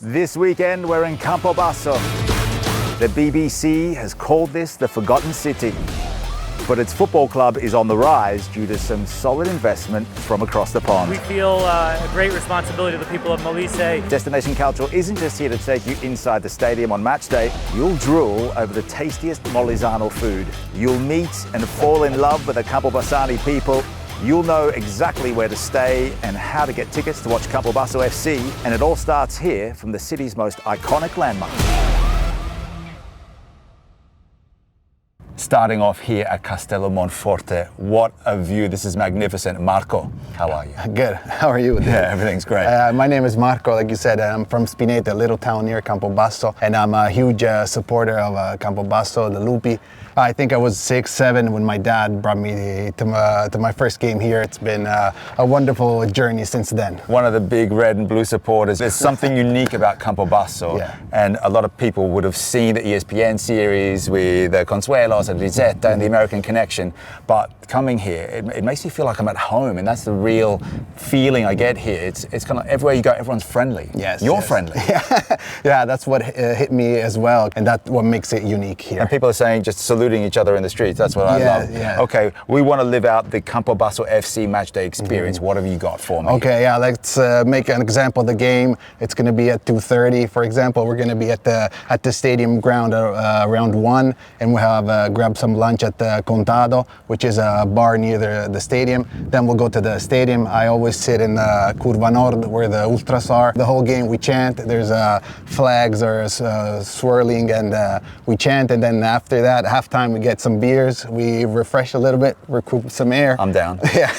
This weekend we're in Campobasso. The BBC has called this the Forgotten City, but its football club is on the rise due to some solid investment from across the pond. We feel a great responsibility to the people of Molise. Destination Calcio isn't just here to take you inside the stadium on match day. You'll drool over the tastiest Molisano food. You'll meet and fall in love with the Campobassani people. You'll know exactly where to stay and how to get tickets to watch Campobasso FC, and it all starts here from the city's most iconic landmark. Starting off here at Castello Monforte, what a view. This is magnificent. Marco, how are you? Good. How are you? Yeah, everything's great. My name is Marco, like you said. I'm from Spinetta, a little town near Campobasso, and I'm a huge supporter of Campobasso, the Lupi. I think I was 6, 7 when my dad brought me to my first game here. It's been a wonderful journey since then. One of the big red and blue supporters. There's something unique about Campobasso, yeah. And a lot of people would have seen the ESPN series with Consuelos and Rizzetta and the American Connection, but coming here, it makes me feel like I'm at home, and that's the real feeling I get here. It's kind of everywhere you go, everyone's friendly. Yes, You're yes. friendly. Yeah, that's what hit me as well, and that's what makes it unique here. And people are saying just saluting each other in the streets. That's what I love. Yeah. Okay, we want to live out the Campobasso FC matchday experience. What have you got for me? Okay, yeah, let's make an example of the game. It's going to be at 2:30, for example. We're going to be at the stadium ground around 1, and we'll have grab some lunch at the Contado, which is a bar near the stadium. Then we'll go to the stadium. I always sit in the Curva Nord where the Ultras are. The whole game we chant. There's flags are swirling, and we chant. And then after that, halftime, we get some beers. We refresh a little bit, recoup some air. I'm down. Yeah.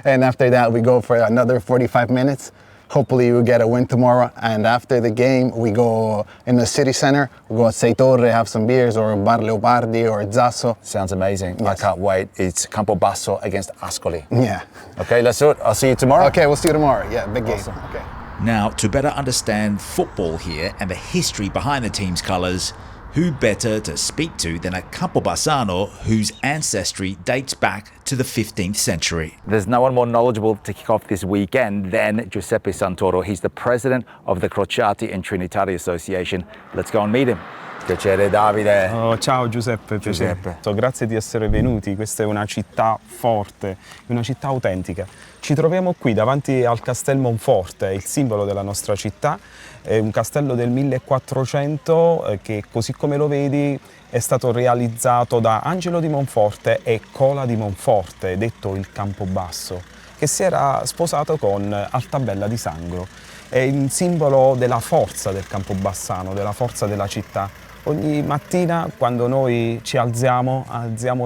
And after that, we go for another 45 minutes. Hopefully we'll get a win tomorrow, and after the game we go in the city center, we go at Sei Torre, have some beers, or Bar Leopardi or Zasso. Sounds amazing. Yes. I can't wait. It's Campobasso against Ascoli. Yeah. Okay, let's do it. I'll see you tomorrow. Okay, we'll see you tomorrow. Yeah, big game. Awesome. Okay. Now, to better understand football here and the history behind the team's colours, who better to speak to than a Campobassano whose ancestry dates back to the 15th century. There's no one more knowledgeable to kick off this weekend than Giuseppe Santoro. He's the president of the Crociati and Trinitari Association. Let's go and meet him. Piacere, Davide. Oh, ciao Giuseppe, piacere. Grazie di essere venuti. Questa è una città forte, una città autentica. Ci troviamo qui davanti al Castello Monforte, il simbolo della nostra città. È un castello del 1400 che, così come lo vedi, è stato realizzato da Angelo di Monforte e Cola di Monforte, detto il Campobasso, che si era sposato con Altabella di Sangro. È il simbolo della forza del Campobassano, della forza della città. Ogni mattina, quando noi ci alziamo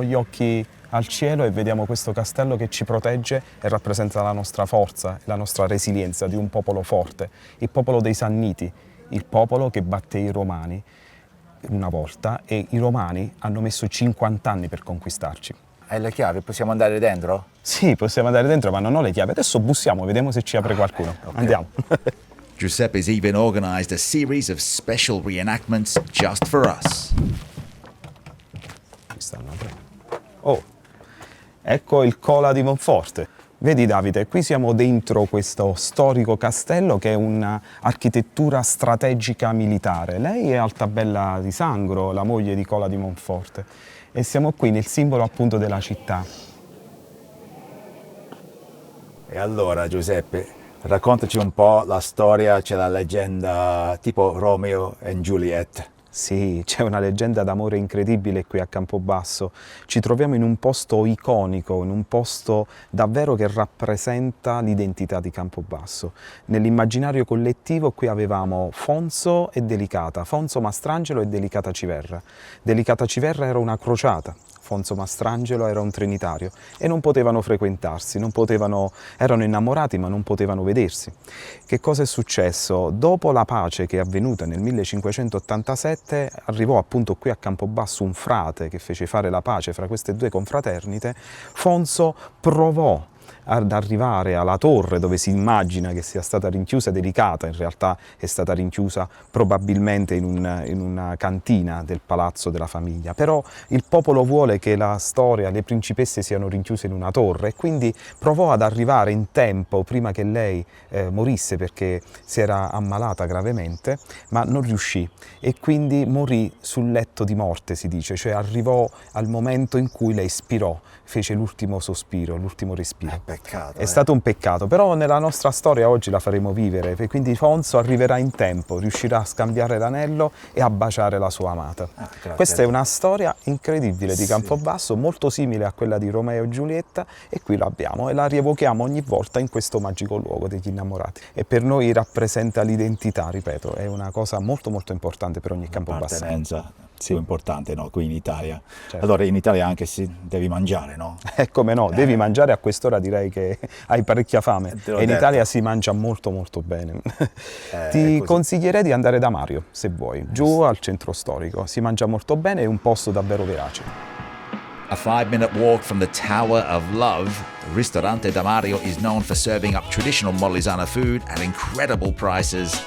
gli occhi al cielo e vediamo questo castello che ci protegge e rappresenta la nostra forza, la nostra resilienza di un popolo forte, il popolo dei Sanniti, il popolo che batté i Romani una volta, e i Romani hanno messo 50 anni per conquistarci. Hai le chiavi? Possiamo andare dentro? Sì, possiamo andare dentro, ma non ho le chiavi. Adesso bussiamo, vediamo se ci apre qualcuno. Okay. Andiamo. Giuseppe's even organised a series of special reenactments just for us. Ci stanno aprendo. Oh, ecco il Cola di Monforte. Vedi Davide, qui siamo dentro questo storico castello che è un'architettura strategica militare. Lei è Altabella di Sangro, la moglie di Cola di Monforte, e siamo qui nel simbolo appunto della città. E allora Giuseppe, raccontaci un po' la storia, c'è la leggenda tipo Romeo e Juliet. Sì, c'è una leggenda d'amore incredibile qui a Campobasso. Ci troviamo in un posto iconico, in un posto davvero che rappresenta l'identità di Campobasso. Nell'immaginario collettivo qui avevamo Fonzo e Delicata, Fonzo Mastrangelo e Delicata Civerra. Delicata Civerra era una crociata, Fonzo Mastrangelo era un trinitario e non potevano frequentarsi, erano innamorati ma non potevano vedersi. Che cosa è successo? Dopo la pace che è avvenuta nel 1587 arrivò appunto qui a Campobasso un frate che fece fare la pace fra queste due confraternite. Fonzo provò ad arrivare alla torre dove si immagina che sia stata rinchiusa Delicata, in realtà è stata rinchiusa probabilmente in una cantina del palazzo della famiglia. Però il popolo vuole che la storia, le principesse siano rinchiuse in una torre e quindi provò ad arrivare in tempo prima che lei morisse perché si era ammalata gravemente, ma non riuscì e quindi morì sul letto di morte, si dice, cioè arrivò al momento in cui lei spirò, fece l'ultimo sospiro, l'ultimo respiro. Peccato. È stato un peccato, però nella nostra storia oggi la faremo vivere, e quindi Fonzo arriverà in tempo, riuscirà a scambiare l'anello e a baciare la sua amata. Questa è una storia incredibile di Campobasso, molto simile a quella di Romeo e Giulietta, e qui l'abbiamo e la rievochiamo ogni volta in questo magico luogo degli innamorati. E per noi rappresenta l'identità, ripeto, è una cosa molto molto importante per ogni campobassano. Sì. Importante, no? Qui in Italia. Certo. Allora in Italia anche devi mangiare, no? Come no, devi mangiare, a quest'ora direi che hai parecchia fame e in Italia si mangia molto molto bene. Ti consiglierei di andare da Mario, se vuoi, giù al centro storico, si mangia molto bene, è un posto davvero verace. A 5-minute walk from the Tower of Love, Ristorante da Mario is known for serving up traditional Molisano food at incredible prices.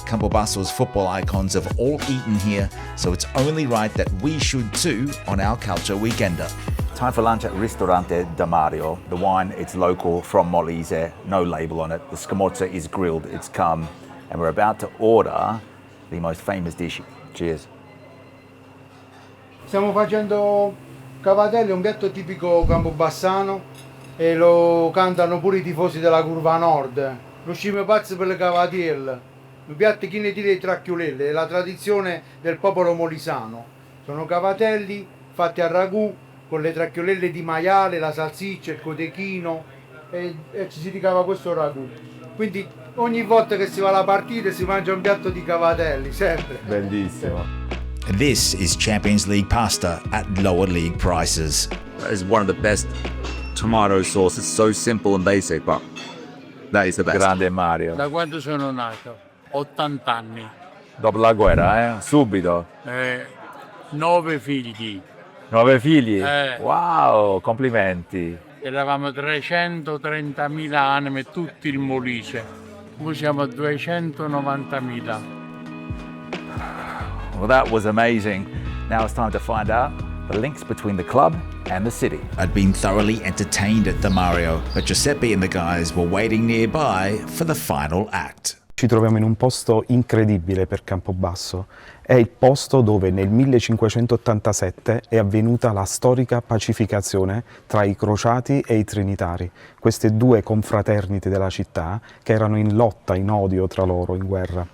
Campobasso's football icons have all eaten here, so it's only right that we should too on our Calcio weekender. Time for lunch at Ristorante da Mario. The wine, it's local from Molise, no label on it. The scamorza is grilled, it's come, and we're about to order the most famous dish. Cheers. Stiamo facendo cavatelli, un piatto tipico campobassano, e lo cantano pure i tifosi della Curva Nord. Lo scimo pazzo per le cavatelli. Un piatto che ne tira i tracchiolelle, è la tradizione del popolo molisano. Sono cavatelli fatti a ragù con le tracchiolelle di maiale, la salsiccia, il cotechino e ci si ricava questo ragù. Quindi ogni volta che si va alla partita si mangia un piatto di cavatelli, sempre. Bellissimo. This is Champions League pasta at lower league prices. That is one of the best tomato sauce. It's so simple and basic, but that is the best. Grande Mario. Da quando sono nato? 80 anni. Dopo la guerra, Subito. 9 figli. 9 figli? Wow, complimenti. Eravamo 330.000 anime, tutti il Molise. Ora siamo a 290.000. Well, that was amazing. Now it's time to find out the links between the club and the city. I'd been thoroughly entertained at the Mario, but Giuseppe and the guys were waiting nearby for the final act. Ci troviamo in un posto incredibile per Campobasso. È il posto dove nel 1587 è avvenuta la storica pacificazione tra i crociati e i trinitari, queste due confraternite della città che erano in lotta, in odio tra loro, in guerra.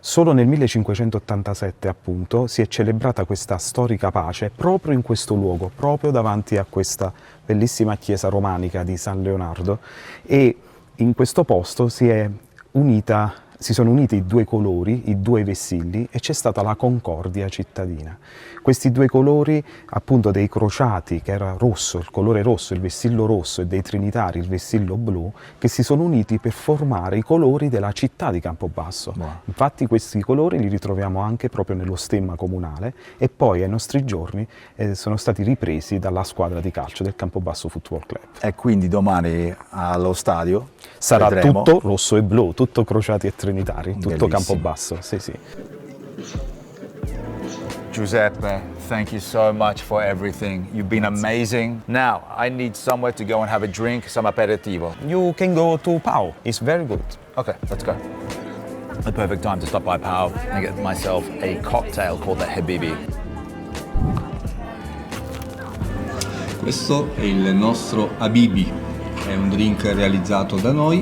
Solo nel 1587, appunto, si è celebrata questa storica pace proprio in questo luogo, proprio davanti a questa bellissima chiesa romanica di San Leonardo, e in questo posto si sono uniti i due colori, i due vessilli, e c'è stata la concordia cittadina. Questi due colori, appunto, dei crociati, che era rosso, il colore rosso, il vessillo rosso, e dei trinitari, il vessillo blu, che si sono uniti per formare i colori della città di Campobasso. Wow. Infatti questi colori li ritroviamo anche proprio nello stemma comunale, e poi ai nostri giorni sono stati ripresi dalla squadra di calcio del Campobasso Football Club. E quindi domani allo stadio sarà vedremo tutto rosso e blu, tutto crociati e trinitari, tutto Bellissimo. Campobasso, sì sì. Giuseppe, thank you so much for everything. You've been amazing. Now, I need somewhere to go and have a drink, some aperitivo. You can go to Pau, it's very good. Okay, let's go. The perfect time to stop by Pau and get myself a cocktail called the Habibi. Questo è il nostro Habibi, è un drink realizzato da noi,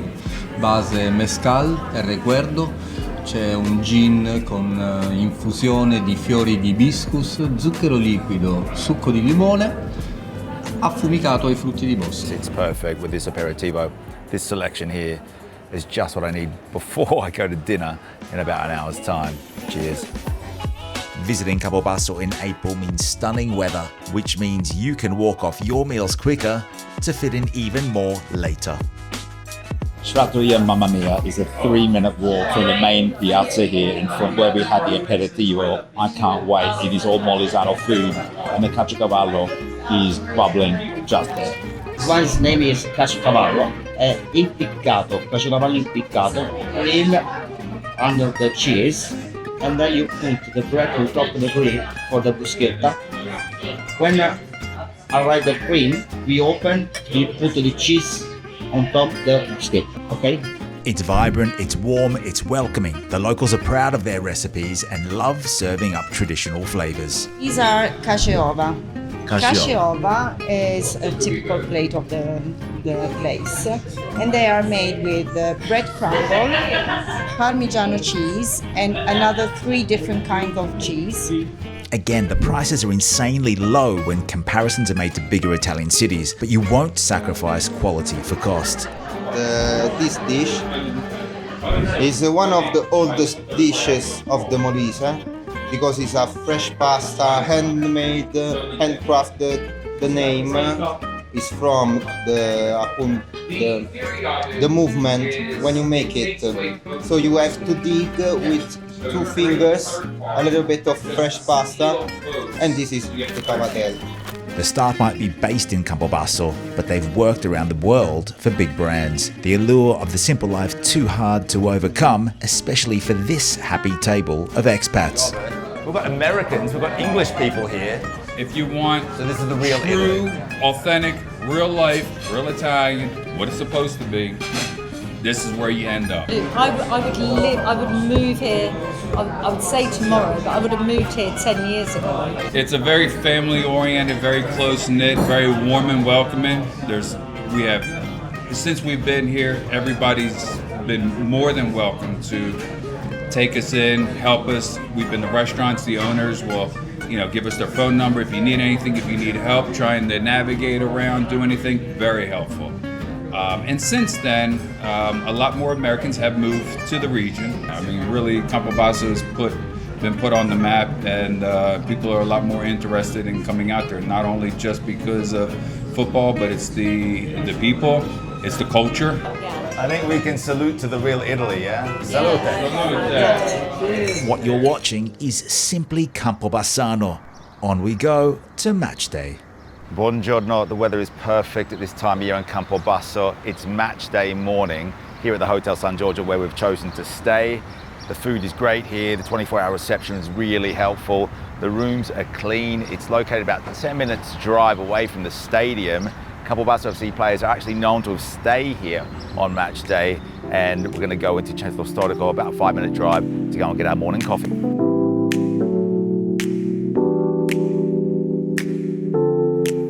base mezcal e recuerdo. C'è un gin con infusione di fiori di hibiscus, zucchero liquido, succo di limone, affumicato ai frutti di bosco. It's perfect with this aperitivo. This selection here is just what I need before I go to dinner in about an hour's time. Cheers. Visiting Campobasso in April means stunning weather, which means you can walk off your meals quicker to fit in even more later. Trattoria Mamma Mia is a 3-minute walk from the main piazza here in front where we had the aperitivo. I can't wait. It is all Molisano food and the caciocavallo is bubbling just there. one's name is caciocavallo, impiccato, caciocavallo impiccato, cream under the cheese, and then you put the bread on top of the cream for the bruschetta. When arrive the cream, we open, we put the cheese on top of the bruschetta, okay? It's vibrant, it's warm, it's welcoming. The locals are proud of their recipes and love serving up traditional flavors. These are caciova. Cacio. Caciova is a typical plate of the place, and they are made with bread crumble, Parmigiano cheese, and another 3 different kinds of cheese. Again, the prices are insanely low when comparisons are made to bigger Italian cities, but you won't sacrifice quality for cost. This dish is one of the oldest dishes of the Molise because it's a fresh pasta, handmade, handcrafted. The name is from the movement when you make it. So you have to dig with 2 fingers a little bit of fresh pasta, and this is the cavatelli. The staff might be based in Campobasso, but they've worked around the world for big brands. The allure of the simple life too hard to overcome, especially for this happy table of expats. We've got Americans, we've got English people here. If you want so this is the real true, Italy. Authentic, real life, real Italian, what it's supposed to be, this is where you end up. I would move here, I would say tomorrow, but I would have moved here 10 years ago. It's a very family-oriented, very close-knit, very warm and welcoming. Since we've been here, everybody's been more than welcome to take us in, help us. We've been to restaurants, the owners will give us their phone number if you need anything, if you need help trying to navigate around, do anything, very helpful. And since then, a lot more Americans have moved to the region. I mean, really, Campobasso has been put on the map, and people are a lot more interested in coming out there, not only just because of football, but it's the people, it's the culture. I think we can salute to the real Italy, yeah? Salute. What you're watching is simply Campobassano. On we go to match day. Buongiorno, the weather is perfect at this time of year in Campobasso. It's match day morning here at the Hotel San Giorgio where we've chosen to stay. The food is great here, the 24-hour reception is really helpful. The rooms are clean. It's located about 10 minutes drive away from the stadium. Campobasso FC players are actually known to stay here on match day, and we're going to go into Centro Storico, about a 5-minute drive, to go and get our morning coffee.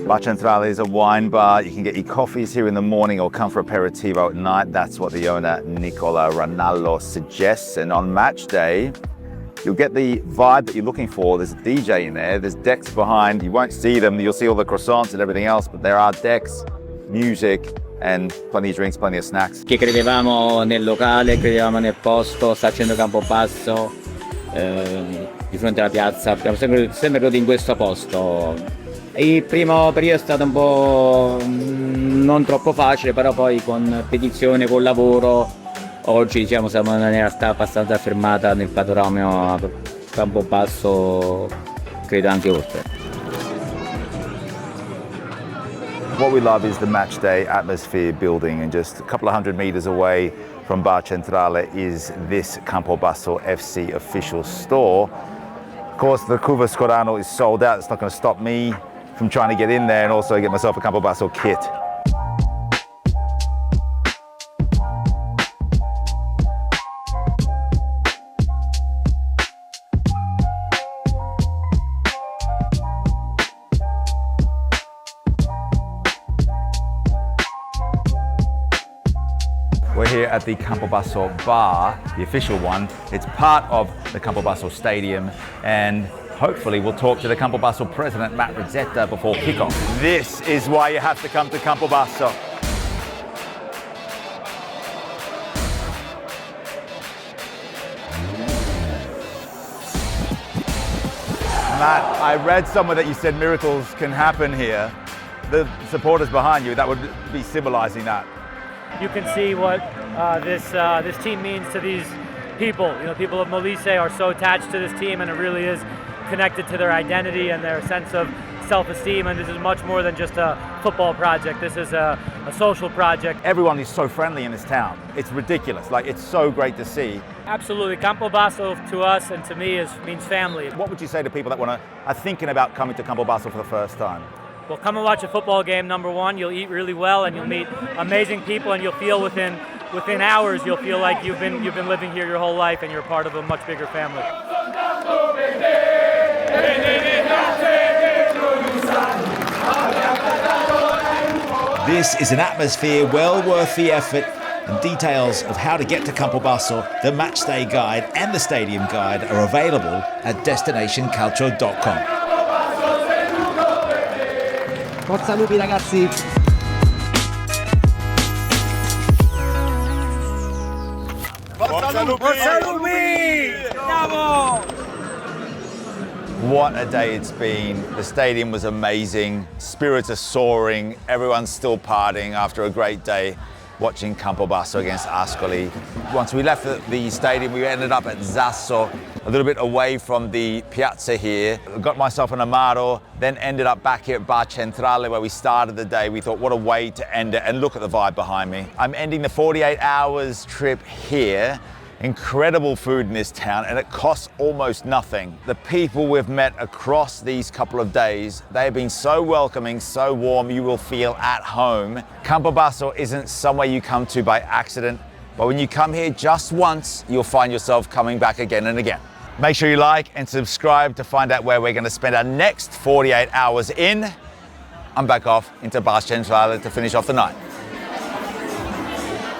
Bar Centrale is a wine bar. You can get your coffees here in the morning or come for aperitivo at night. That's what the owner, Nicola Ranallo, suggests. And on match day, you'll get the vibe that you're looking for. There's a DJ in there, there's decks behind. You won't see them, you'll see all the croissants and everything else, but there are decks, music, and plenty of drinks, plenty of snacks. Che credevamo nel locale, credevamo nel posto, sta facendo Campobasso, di fronte alla piazza, abbiamo sempre creduto in questo posto. Il primo periodo è stato un po' non troppo facile, però poi con petizione, col lavoro, oggi siamo in una realtà abbastanza affermata nel panorama a Campobasso, credo anche oltre. What we love is the match day atmosphere building, and just a couple of 100 meters away from Bar Centrale is this Campobasso FC official store. Of course, the Curva Scorrano is sold out. It's not going to stop me from trying to get in there and also get myself a Campobasso kit. We're here at the Campobasso bar, the official one. It's part of the Campobasso stadium, and hopefully we'll talk to the Campobasso president, Matt Rizzetta, before kickoff. This is why you have to come to Campobasso. Matt, I read somewhere that you said miracles can happen here. The supporters behind you, that would be symbolizing that. You can see what this team means to these people. You know, people of Molise are so attached to this team, and it really is connected to their identity and their sense of self-esteem, and this is much more than just a football project. This is a social project. Everyone is so friendly in this town. It's ridiculous. Like, it's so great to see. Absolutely. Campobasso to us and to me means family. What would you say to people that are thinking about coming to Campobasso for the first time? Well, come and watch a football game, number one. You'll eat really well and you'll meet amazing people, and you'll feel within hours, you'll feel like you've been living here your whole life and you're part of a much bigger family. This is an atmosphere well worth the effort, and details of how to get to Campobasso, the matchday guide and the stadium guide are available at destinationcalcio.com. Forza Lupi, ragazzi! Forza Lupi! Forza Lupi! Bravo! What a day it's been. The stadium was amazing. Spirits are soaring. Everyone's still partying after a great day watching Campobasso against Ascoli. Once we left the stadium, we ended up at Zasso, a little bit away from the piazza here. Got myself an Amaro, then ended up back here at Bar Centrale where we started the day. We thought, what a way to end it, and look at the vibe behind me. I'm ending the 48 hours trip here. Incredible food in this town, and it costs almost nothing. The people we've met across these couple of days, they have been so welcoming, so warm, you will feel at home. Campobasso isn't somewhere you come to by accident, but when you come here just once, you'll find yourself coming back again and again. Make sure you like and subscribe to find out where we're going to spend our next 48 hours in. I'm back off into Bar Centrale to finish off the night.